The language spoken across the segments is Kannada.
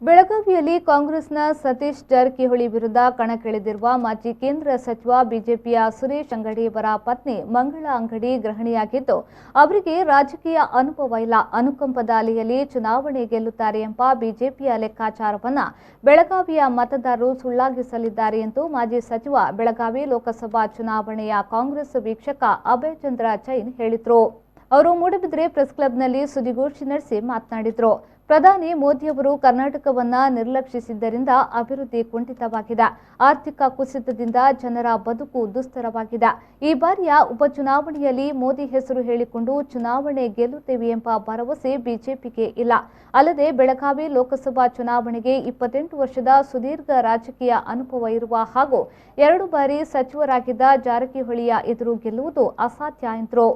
ಬೆಳಗಾವಿಯಲ್ಲಿ ಕಾಂಗ್ರೆಸ್ನ ಸತೀಶ್ ಜಾರಕಿಹೊಳಿ ವಿರುದ್ಧ ಕಣಕ್ಕಿಳಿದಿರುವ ಮಾಜಿ ಕೇಂದ್ರ ಸಚಿವ ಬಿಜೆಪಿಯ ಸುರೇಶ್ ಅಂಗಡಿ ಅವರ ಪತ್ನಿ ಮಂಗಳಾ ಅಂಗಡಿ ಗೃಹಿಣಿಯಾಗಿದ್ದು ಅವರಿಗೆ ರಾಜಕೀಯ ಅನುಭವ ಇಲ್ಲ, ಅನುಕಂಪದ ಅಲೆಯಲ್ಲಿ ಚುನಾವಣೆ ಗೆಲ್ಲುತ್ತಾರೆ ಎಂಬ ಬಿಜೆಪಿಯ ಲೆಕ್ಕಾಚಾರವನ್ನು ಬೆಳಗಾವಿಯ ಮತದಾರರು ಸುಳ್ಳಾಗಿಸಲಿದ್ದಾರೆ ಎಂದು ಮಾಜಿ ಸಚಿವ ಬೆಳಗಾವಿ ಲೋಕಸಭಾ ಚುನಾವಣೆಯ ಕಾಂಗ್ರೆಸ್ ವೀಕ್ಷಕ ಅಭಯ್ ಚಂದ್ರ ಜೈನ್ ಹೇಳಿದರು. ಅವರು ಮೂಡಬಿದ್ರೆ ಪ್ರೆಸ್ ಕ್ಲಬ್ನಲ್ಲಿ ಸುದ್ದಿಗೋಷ್ಠಿ ನಡೆಸಿ ಮಾತನಾಡಿದರು. ಪ್ರಧಾನಿ ಮೋದಿಯವರು ಕರ್ನಾಟಕವನ್ನ ನಿರ್ಲಕ್ಷಿಸಿದ್ದರಿಂದ ಅಭಿವೃದ್ಧಿ ಕುಂಠಿತವಾಗಿದೆ, ಆರ್ಥಿಕ ಕುಸಿತದಿಂದ ಜನರ ಬದುಕು ದುಸ್ತರವಾಗಿದೆ. ಈ ಬಾರಿಯ ಉಪಚುನಾವಣೆಯಲ್ಲಿ ಮೋದಿ ಹೆಸರು ಹೇಳಿಕೊಂಡು ಚುನಾವಣೆ ಗೆಲ್ಲುತ್ತೇವೆ ಎಂಬ ಭರವಸೆ ಬಿಜೆಪಿಗೆ ಇಲ್ಲ. ಅಲ್ಲದೆ ಬೆಳಗಾವಿ ಲೋಕಸಭಾ ಚುನಾವಣೆಗೆ 28 ವರ್ಷದ ಸುದೀರ್ಘ ರಾಜಕೀಯ ಅನುಭವ ಇರುವ ಹಾಗೂ 2 ಬಾರಿ ಸಚಿವರಾಗಿದ್ದ ಜಾರಕಿಹೊಳಿಯ ಎದುರು ಗೆಲ್ಲುವುದು ಅಸಾಧ್ಯ ಎಂದರು.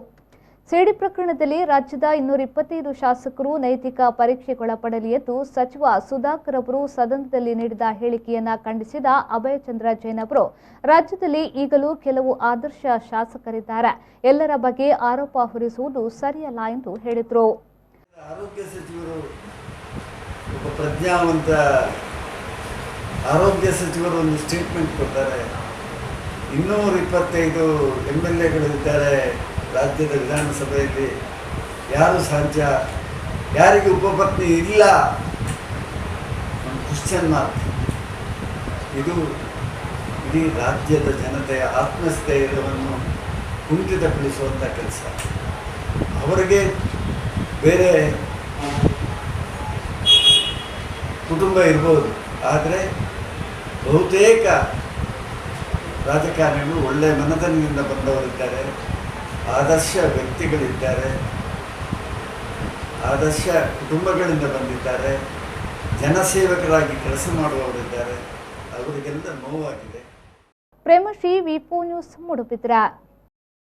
ಸಿಡಿ ಪ್ರಕರಣದಲ್ಲಿ ರಾಜ್ಯದ 225 ಶಾಸಕರು ನೈತಿಕ ಪರೀಕ್ಷೆಗೊಳಪಡಲಿ ಎಂದು ಸಚಿವ ಸುಧಾಕರ್ ಅವರು ಸದನದಲ್ಲಿ ನೀಡಿದ ಹೇಳಿಕೆಯನ್ನು ಖಂಡಿಸಿದ ಅಭಯ್ ಚಂದ್ರ ಜೈನ್ ಅವರು, ರಾಜ್ಯದಲ್ಲಿ ಈಗಲೂ ಕೆಲವು ಆದರ್ಶ ಶಾಸಕರಿದ್ದಾರೆ, ಎಲ್ಲರ ಬಗ್ಗೆ ಆರೋಪ ಹೊರಿಸುವುದು ಸರಿಯಲ್ಲ ಎಂದು ಹೇಳಿದರು. ಆರೋಗ್ಯ ಸಚಿವರು ಒಬ್ಬ ಪ್ರಜ್ಞಾವಂತ ಆರೋಗ್ಯ ಸಚಿವರು ಒಂದು ಸ್ಟೇಟ್ಮೆಂಟ್ ಕೊಡ್ತಾರೆ. 225 MLAಗಳಿದ್ದಾರೆ ರಾಜ್ಯದ ವಿಧಾನಸಭೆಯಲ್ಲಿ, ಯಾರು ಸಾಧ್ಯ, ಯಾರಿಗೆ ಉಪಪತ್ನಿ ಇಲ್ಲ, ಒಂದು ಕ್ವಶ್ಚನ್ ಮಾರ್ಕ್. ಇದು ಇಡೀ ರಾಜ್ಯದ ಜನತೆಯ ಆತ್ಮಸ್ಥೈರ್ಯವನ್ನು ಕುಂಠಿತಗೊಳಿಸುವಂಥ ಕೆಲಸ. ಅವರಿಗೆ ಬೇರೆ ಕುಟುಂಬ ಇರ್ಬೋದು, ಆದರೆ ಬಹುತೇಕ ರಾಜಕಾರಣಿಗಳು ಒಳ್ಳೆಯ ಮನದನಿಂದ ಬಂದವರಿದ್ದಾರೆ, ಆದರ್ಶ ವ್ಯಕ್ತಿಗಳಿದ್ದಾರೆ, ಆದರ್ಶ ಕುಟುಂಬಗಳಿಂದ ಬಂದಿದ್ದಾರೆ, ಜನಸೇವಕರಾಗಿ ಕೆಲಸ ಮಾಡುವವರಿದ್ದಾರೆ. ಅವರಿಗೆಲ್ಲ ನೋವಾಗಿದೆ. ಪ್ರೇಮಶ್ರೀ ವಿ4 ನ್ಯೂಸ್ ಮೂಡುಬಿದ್ರೆ.